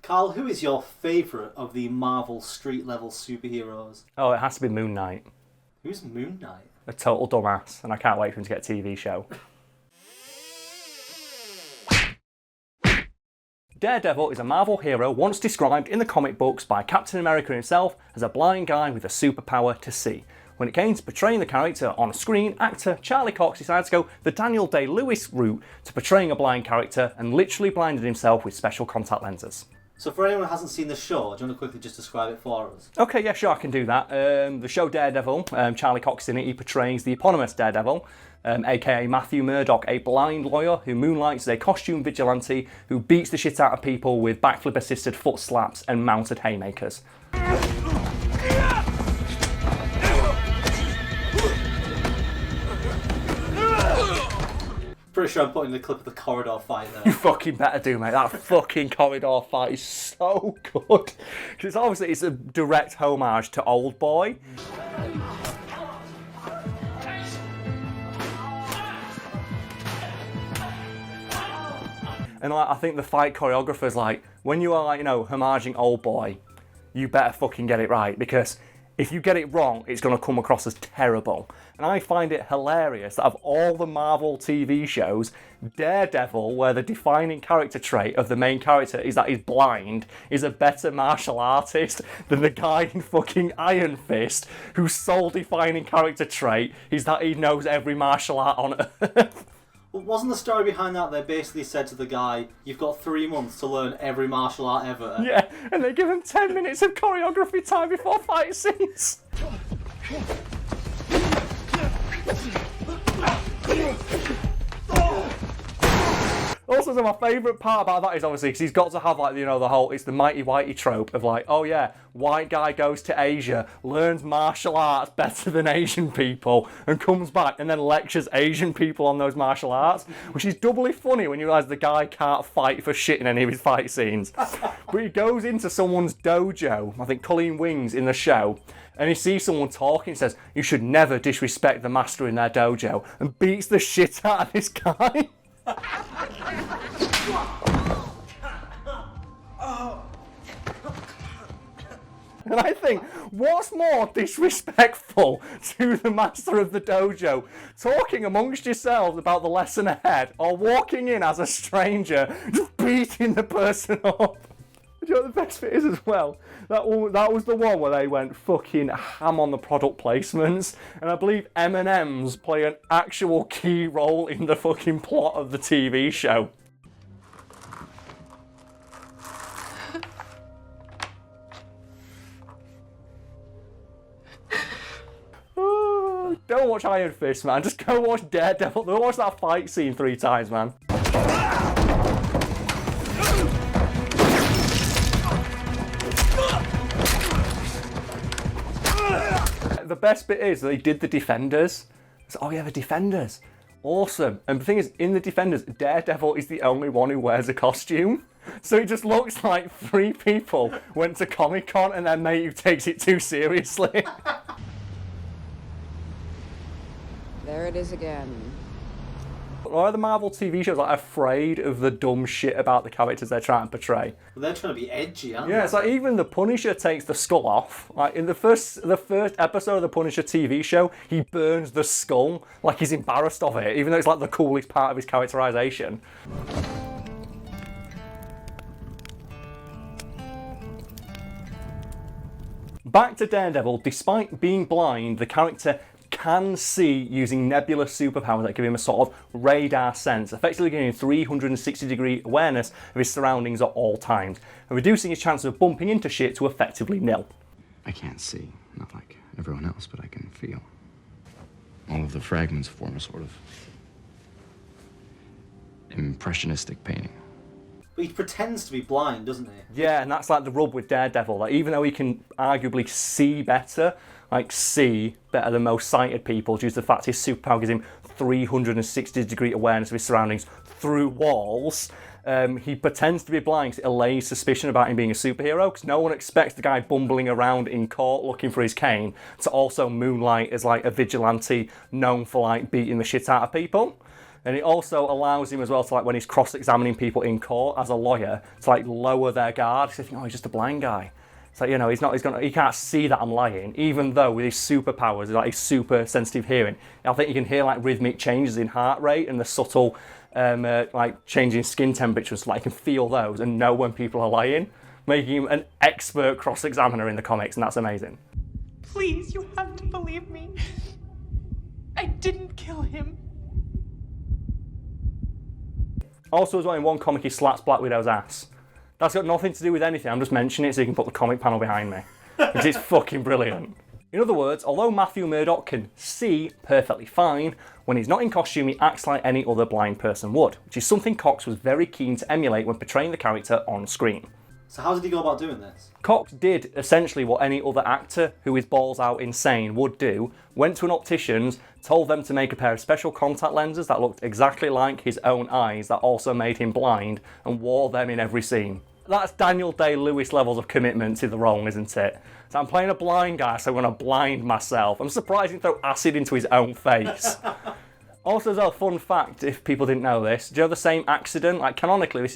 Karl, who is your favourite of the Marvel street-level superheroes? Oh, it has to be Moon Knight. Who's Moon Knight? A total dumbass, and I can't wait for him to get a TV show. Daredevil is a Marvel hero once described in the comic books by Captain America himself as a blind guy with a superpower to see. When it came to portraying the character on screen, actor Charlie Cox decided to go the Daniel Day-Lewis route to portraying a blind character and literally blinded himself with special contact lenses. So for anyone who hasn't seen the show, do you want to quickly just describe it for us? Okay, yeah, sure, I can do that. The show Daredevil, Charlie Cox in it, he portrays the eponymous Daredevil, aka Matthew Murdock, a blind lawyer who moonlights as a costume vigilante who beats the shit out of people with backflip-assisted foot slaps and mounted haymakers. Pretty sure I'm putting the clip of the corridor fight there. You fucking better do, mate. That fucking corridor fight is so good. Because it's a direct homage to Old Boy. And I think the fight choreographer's like, when you are, homaging Old Boy, you better fucking get it right, because if you get it wrong, it's going to come across as terrible. And I find it hilarious that of all the Marvel TV shows, Daredevil, where the defining character trait of the main character is that he's blind, is a better martial artist than the guy in fucking Iron Fist, whose sole defining character trait is that he knows every martial art on Earth. Well, wasn't the story behind that they basically said to the guy, you've got 3 months to learn every martial art ever? Yeah, and they give him 10 minutes of choreography time before fight scenes. Also, so my favourite part about that is obviously because he's got to have the whole, it's the mighty whitey trope of oh yeah, white guy goes to Asia, learns martial arts better than Asian people, and comes back and then lectures Asian people on those martial arts, which is doubly funny when you realise the guy can't fight for shit in any of his fight scenes. But he goes into someone's dojo, I think Colleen Wings in the show, and he sees someone talking and says, you should never disrespect the master in their dojo, and beats the shit out of this guy. And I think, what's more disrespectful to the master of the dojo? Talking amongst yourselves about the lesson ahead, or walking in as a stranger, just beating the person up? Do you know what the best bit is as well? That was the one where they went fucking ham on the product placements, and I believe M&M's play an actual key role in the fucking plot of the TV show. Oh, don't watch Iron Fist, man. Just go watch Daredevil. Don't watch that fight scene 3 times, man. The best bit is that they did the Defenders. So, oh yeah, the Defenders. Awesome. And the thing is, in the Defenders, Daredevil is the only one who wears a costume. So it just looks like 3 people went to Comic-Con and their mate who takes it too seriously. There it is again. Why are the Marvel TV shows afraid of the dumb shit about the characters they're trying to portray? Well, they're trying to be edgy, aren't they? Yeah, it's like even the Punisher takes the skull off. Like in the first episode of the Punisher TV show, he burns the skull like he's embarrassed of it, even though it's like the coolest part of his characterization. Back to Daredevil, despite being blind, the character can see using nebulous superpowers that give him a sort of radar sense, effectively giving him 360-degree awareness of his surroundings at all times, and reducing his chance of bumping into shit to effectively nil. I can't see, not like everyone else, but I can feel. All of the fragments form a sort of impressionistic painting. But he pretends to be blind, doesn't he? Yeah, and that's like the rub with Daredevil. Like, even though he can arguably see better, see better than most sighted people due to the fact his superpower gives him 360-degree awareness of his surroundings through walls, he pretends to be blind because it allays suspicion about him being a superhero, because no one expects the guy bumbling around in court looking for his cane to also moonlight as a vigilante known for beating the shit out of people. And it also allows him as well to, like, when he's cross-examining people in court as a lawyer, to, like, lower their guard. Because they think, oh, he's just a blind guy. It's like, you know, he can't see that I'm lying, even though with his superpowers, like his super sensitive hearing, I think you can hear, like, rhythmic changes in heart rate and the subtle, like, changing skin temperatures. Like, you can feel those and know when people are lying, making him an expert cross-examiner in the comics, and that's amazing. Please, you have to believe me. I didn't kill him. Also, as well, in one comic, he slaps Black Widow's ass. That's got nothing to do with anything. I'm just mentioning it so you can put the comic panel behind me. Because it's fucking brilliant. In other words, although Matthew Murdock can see perfectly fine, when he's not in costume, he acts like any other blind person would, which is something Cox was very keen to emulate when portraying the character on screen. So how did he go about doing this? Cox did essentially what any other actor who is balls out insane would do, went to an optician's, told them to make a pair of special contact lenses that looked exactly like his own eyes that also made him blind, and wore them in every scene. That's Daniel Day-Lewis levels of commitment to the role, isn't it? So I'm playing a blind guy, so I'm going to blind myself. I'm surprised he throw acid into his own face. Also, as a fun fact, if people didn't know this, do you know the same accident, like canonically this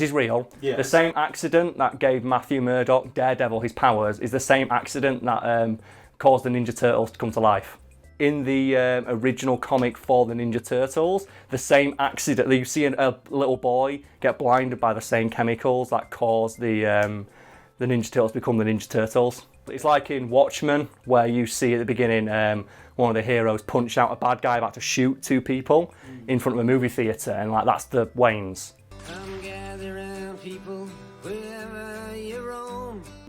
is real. Yes. The same accident that gave Matthew Murdock, Daredevil, his powers is the same accident that caused the Ninja Turtles to come to life. In the original comic for the Ninja Turtles, the same accident, you see a little boy get blinded by the same chemicals that caused the Ninja Turtles to become the Ninja Turtles. It's like in Watchmen, where you see at the beginning one of the heroes punch out a bad guy about to shoot two people in front of a movie theatre, and like that's the Waynes.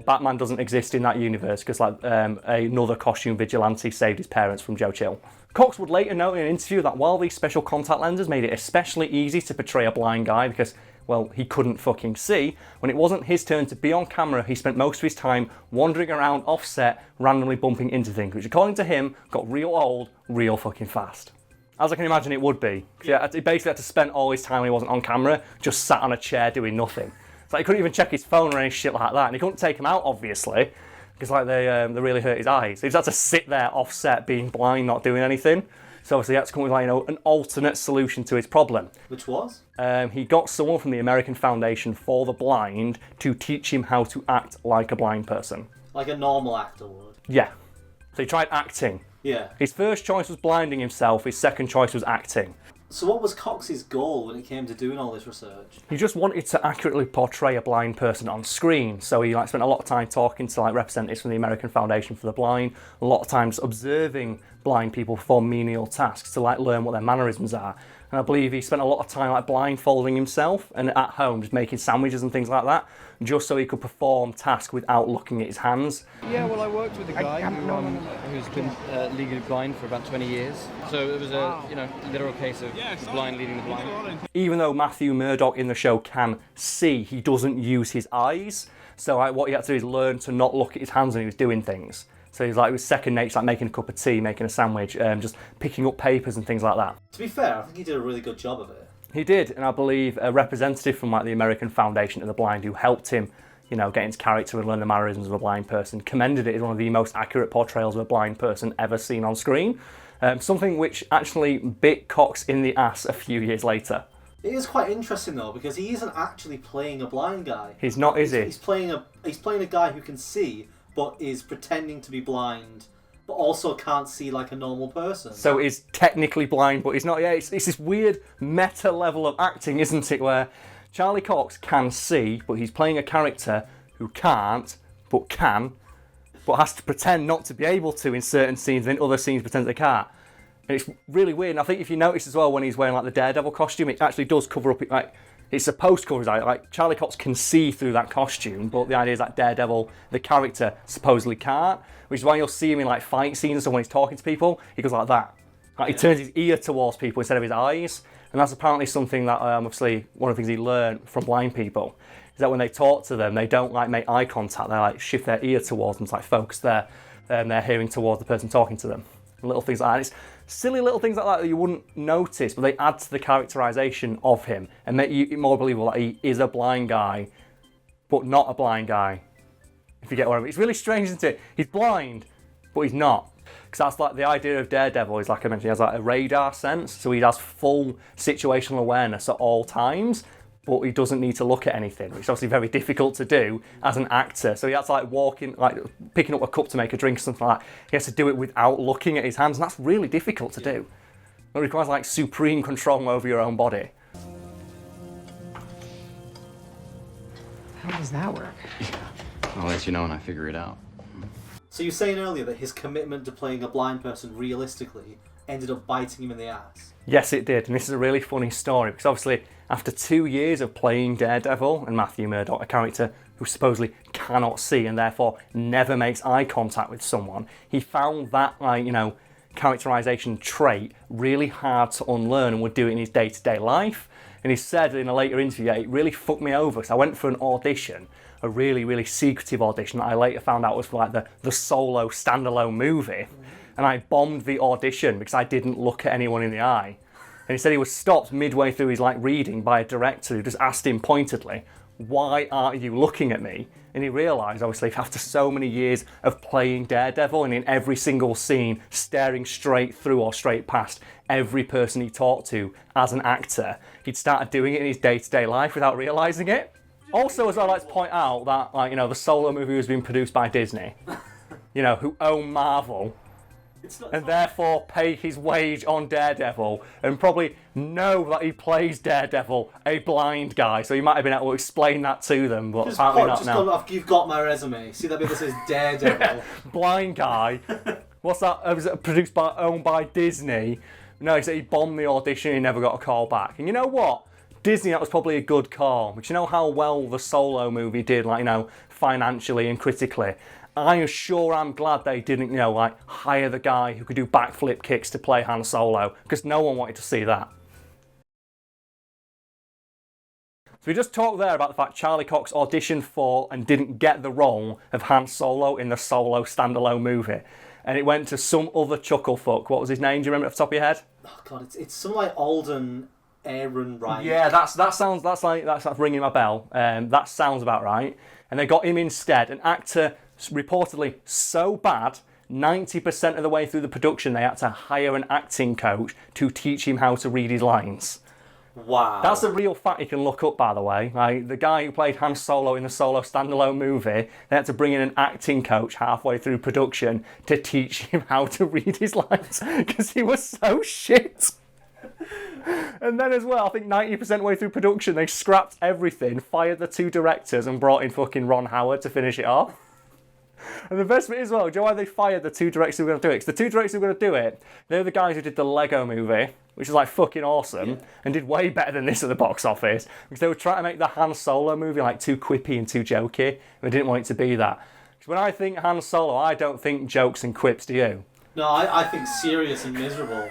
Batman doesn't exist in that universe because like another costume vigilante saved his parents from Joe Chill. Cox would later note in an interview that while these special contact lenses made it especially easy to portray a blind guy because, well, he couldn't fucking see, when it wasn't his turn to be on camera, he spent most of his time wandering around offset, randomly bumping into things, which according to him, got real old, real fucking fast. As I can imagine it would be. Yeah, he basically had to spend all his time when he wasn't on camera, just sat on a chair doing nothing. It's like he couldn't even check his phone or any shit like that, and he couldn't take them out, obviously, because like they really hurt his eyes. He just had to sit there offset, being blind, not doing anything. So obviously he had to come with, like, you know, an alternate solution to his problem. Which was? He got someone from the American Foundation for the Blind to teach him how to act like a blind person. Like a normal actor would? Yeah. So he tried acting. Yeah. His first choice was blinding himself, his second choice was acting. So what was Cox's goal when it came to doing all this research? He just wanted to accurately portray a blind person on screen, so he spent a lot of time talking to representatives from the American Foundation for the Blind, a lot of times observing blind people perform menial tasks to learn what their mannerisms are. And I believe he spent a lot of time blindfolding himself and at home just making sandwiches and things like that, just so he could perform tasks without looking at his hands. Yeah, well, I worked with a guy who's been legally blind for about 20 years. So it was a literal case of the blind leading the blind. Even though Matthew Murdock in the show can see, he doesn't use his eyes. So what he had to do is learn to not look at his hands when he was doing things. So it was second nature, like making a cup of tea, making a sandwich, just picking up papers and things like that. To be fair, I think he did a really good job of it. He did, and I believe a representative from the American Foundation of the Blind who helped him, get into character and learn the mannerisms of a blind person, commended it as one of the most accurate portrayals of a blind person ever seen on screen. Something which actually bit Cox in the ass a few years later. It is quite interesting though, because he isn't actually playing a blind guy. He's not, is he? He's playing a guy who can see, but is pretending to be blind, but also can't see like a normal person. So he's technically blind, but he's not. Yeah, it's this weird meta level of acting, isn't it, where Charlie Cox can see, but he's playing a character who can't, but can, but has to pretend not to be able to in certain scenes, and in other scenes pretend they can't. And it's really weird, and I think if you notice as well, when he's wearing the Daredevil costume, it actually does cover up, it's supposed to cover his eye. Charlie Cox can see through that costume, but the idea is that Daredevil, the character, supposedly can't, which is why you'll see him in fight scenes and stuff when he's talking to people, he goes like that. He turns his ear towards people instead of his eyes, and that's apparently something that, obviously, one of the things he learned from blind people, is that when they talk to them, they don't make eye contact, they shift their ear towards them to focus their hearing towards the person talking to them. Little things like that. It's silly little things like that you wouldn't notice, but they add to the characterization of him and make you more believable that he is a blind guy, but not a blind guy. If you get what I mean. It's really strange, isn't it? He's blind, but he's not. Because that's like the idea of Daredevil is, like I mentioned, he has like a radar sense, so he has full situational awareness at all times, but he doesn't need to look at anything, which is obviously very difficult to do as an actor. So he has to like walking, like picking up a cup to make a drink or something like that. He has to do it without looking at his hands, and that's really difficult to do. It requires like supreme control over your own body. How does that work? I'll let you know when I figure it out. So you were saying earlier that his commitment to playing a blind person realistically ended up biting him in the ass. Yes, it did, and this is a really funny story, because obviously after 2 years of playing Daredevil and Matthew Murdock, a character who supposedly cannot see and therefore never makes eye contact with someone, he found that, like, you know, characterization trait really hard to unlearn and would do it in his day-to-day life. And he said in a later interview, yeah, it really fucked me over, because I went for an audition, a really, really secretive audition that I later found out was for like the solo standalone movie. And I bombed the audition because I didn't look at anyone in the eye. And he said he was stopped midway through his like reading by a director who just asked him pointedly, "Why aren't you looking at me?" And he realised, obviously, after so many years of playing Daredevil and in every single scene, staring straight through or straight past every person he talked to as an actor, he'd started doing it in his day-to-day life without realising it. Also, as well, I'd like to point out that, like, you know, the solo movie was being produced by Disney, you know, who own Marvel, and therefore pay his wage on Daredevil, and probably know that he plays Daredevil, a blind guy, so he might have been able to explain that to them, but apparently not now. You've got my resume. See that bit that says Daredevil? Blind guy. What's that? Was it produced by, owned by Disney? No, he said he bombed the audition and he never got a call back. And you know what? Disney, that was probably a good call. Because you know how well the Solo movie did, like, you know, financially and critically? I'm glad they didn't, you know, like, hire the guy who could do backflip kicks to play Han Solo, because no one wanted to see that. So we just talked there about the fact Charlie Cox auditioned for and didn't get the role of Han Solo in the Solo standalone movie. And it went to some other chuckle fuck. What was his name? Do you remember off the top of your head? Oh god, it's something like Alden Ehrenreich. Yeah, that's ringing my bell. That sounds about right. And they got him instead, an actor reportedly so bad, 90% of the way through the production they had to hire an acting coach to teach him how to read his lines. Wow. That's a real fact you can look up, by the way. Like, the guy who played Han Solo in the Solo standalone movie, they had to bring in an acting coach halfway through production to teach him how to read his lines, because he was so shit. And then as well, I think 90% way through production, they scrapped everything, fired the two directors, and brought in fucking Ron Howard to finish it off. And the best bit as well, do you know why they fired the two directors who were going to do it? Because the two directors who were going to do it, they're the guys who did the Lego movie, which is like fucking awesome, and did way better than this at the box office, because they were trying to make the Han Solo movie like too quippy and too jokey, and they didn't want it to be that. Because when I think Han Solo, I don't think jokes and quips, do you? No, I think serious and miserable.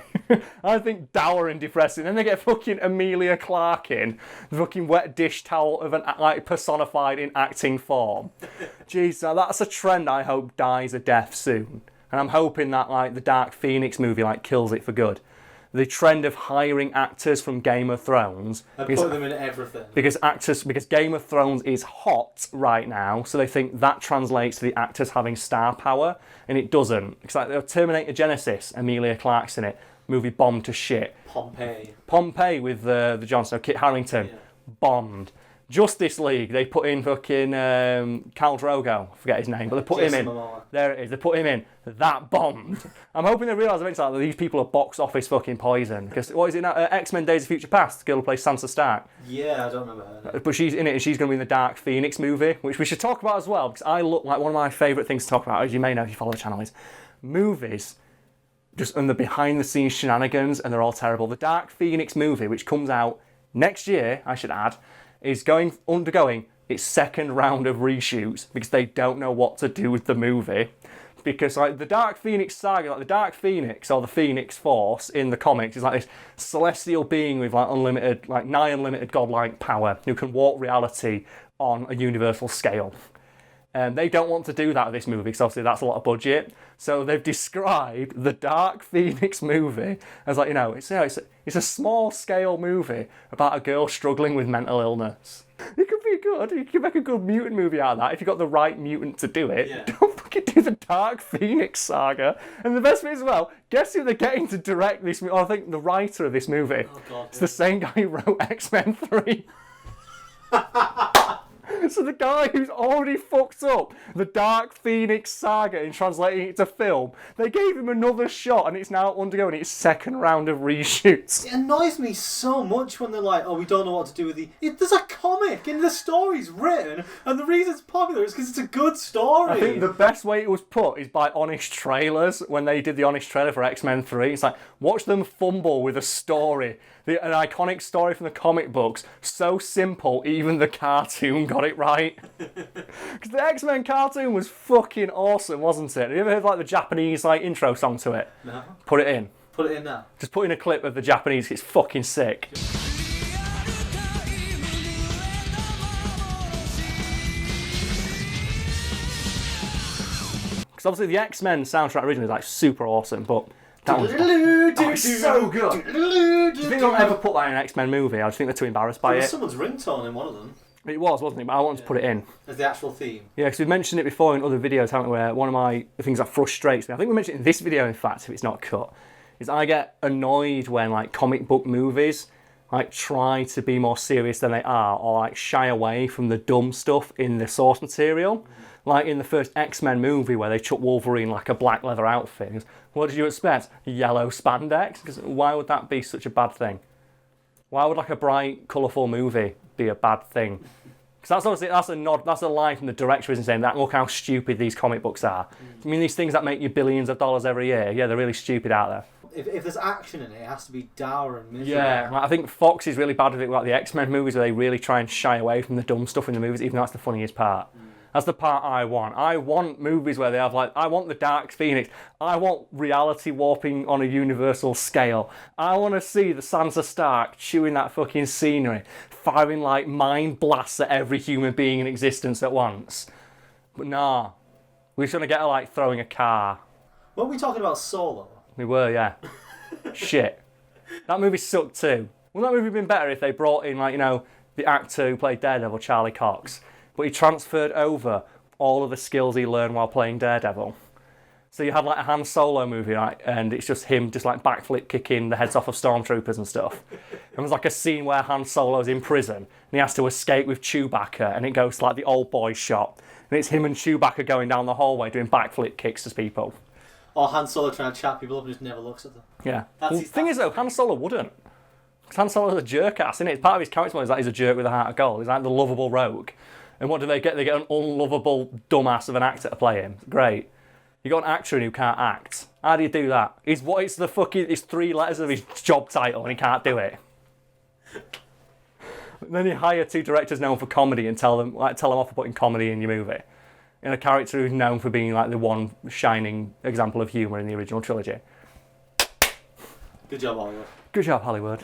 I think dour and depressing. Then they get fucking Emilia Clarke in, the fucking wet dish towel of an like personified in acting form. Jeez, now that's a trend I hope dies a death soon. And I'm hoping that like the Dark Phoenix movie like kills it for good. The trend of hiring actors from Game of Thrones And put them in everything. because Game of Thrones is hot right now, so they think that translates to the actors having star power, and it doesn't. It's like the Terminator Genesis, Emilia Clarke's in it, movie bombed to shit. Pompeii with the Jon Snow, Kit Harington, bombed. Justice League, they put in fucking Khal Drogo, I forget his name, but they put him in. There it is, they put him in. That bombed. I'm hoping they realise eventually that these people are box office fucking poison. Because what is it now? X-Men Days of Future Past, the girl who plays Sansa Stark. Yeah, I don't remember her. But she's in it, and she's going to be in the Dark Phoenix movie, which we should talk about as well, because I look like one of my favourite things to talk about, as you may know if you follow the channel, is movies. Just on the behind-the-scenes shenanigans, and they're all terrible. The Dark Phoenix movie, which comes out next year, I should add, is undergoing its second round of reshoots because they don't know what to do with the movie. Because like the Dark Phoenix saga, like the Dark Phoenix or the Phoenix Force in the comics is like this celestial being with like unlimited, like nigh unlimited godlike power who can warp reality on a universal scale. And they don't want to do that with this movie because obviously that's a lot of budget. So they've described the Dark Phoenix movie as like, it's a small scale movie about a girl struggling with mental illness. It could be good. You could make a good mutant movie out of that if you got the right mutant to do it. Yeah. Don't fucking do the Dark Phoenix saga. And the best bit as well, guess who they're getting to direct this movie? I think the writer of this movie. Oh, God, it's the same guy who wrote X-Men 3. So the guy who's already fucked up the Dark Phoenix saga in translating it to film, they gave him another shot and it's now undergoing its second round of reshoots. It annoys me so much when they're like, oh, we don't know what to do with there's a comic and the story's written and the reason it's popular is because it's a good story. I think the best way it was put is by Honest Trailers, when they did the Honest trailer for X-Men 3. It's like, watch them fumble with a story. An iconic story from the comic books, so simple, even the cartoon got it right. Because the X-Men cartoon was fucking awesome, wasn't it? Have you ever heard like the Japanese like intro song to it? No. Put it in. Put it in now. Just put in a clip of the Japanese, it's fucking sick. Because obviously the X-Men soundtrack originally was like super awesome, but that one's it's so good. Do you think they'll ever put that in an X-Men movie? I just think they're too embarrassed by There was it. someone's ringtone in one of them. It was, wasn't it? But I wanted to put it in. As the actual theme. Yeah, because we've mentioned it before in other videos, haven't we? Where one of the things that frustrates me, I think we mentioned it in this video, in fact, if it's not cut, is I get annoyed when like comic book movies like try to be more serious than they are, or like shy away from the dumb stuff in the source material. Like in the first X-Men movie where they chuck Wolverine like a black leather outfit. What did you expect? Yellow spandex? Because why would that be such a bad thing? Why would like a bright, colourful movie be a bad thing? Because that's obviously that's a line from the director, isn't saying that look how stupid these comic books are. I mean these things that make you billions of dollars every year, yeah, they're really stupid out there. If there's action in it, it has to be dour and miserable. Yeah, like, I think Fox is really bad with it, like the X-Men movies, where they really try and shy away from the dumb stuff in the movies, even though that's the funniest part. That's the part I want. I want movies where they have like, I want the Dark Phoenix. I want reality warping on a universal scale. I want to see the Sansa Stark chewing that fucking scenery, firing like mind blasts at every human being in existence at once. But nah, we're just gonna get her like throwing a car. Weren't we talking about Solo? We were, yeah. Shit. That movie sucked too. Wouldn't that movie have been better if they brought in like, you know, the actor who played Daredevil, Charlie Cox? But he transferred over all of the skills he learned while playing Daredevil. So you had like a Han Solo movie, right? And it's just him just like backflip kicking the heads off of stormtroopers and stuff. And there's like a scene where Han Solo's in prison and he has to escape with Chewbacca and it goes to like the old boy shot. And it's him and Chewbacca going down the hallway doing backflip kicks to people. Or Han Solo trying to chat people up and just never looks at them. Yeah. Well, the thing is though, Han Solo wouldn't. Because Han Solo's a jerk ass, isn't it? Part of his character is that he's a jerk with a heart of gold. He's like the lovable rogue. And what do they get? They get an unlovable dumbass of an actor to play him. Great. You got an actor who can't act. How do you do that? It's 3 letters of his job title and he can't do it. Then you hire 2 directors known for comedy and tell them off for putting comedy in your movie. And a character who's known for being like the one shining example of humour in the original trilogy. Good job, Hollywood. Good job, Hollywood.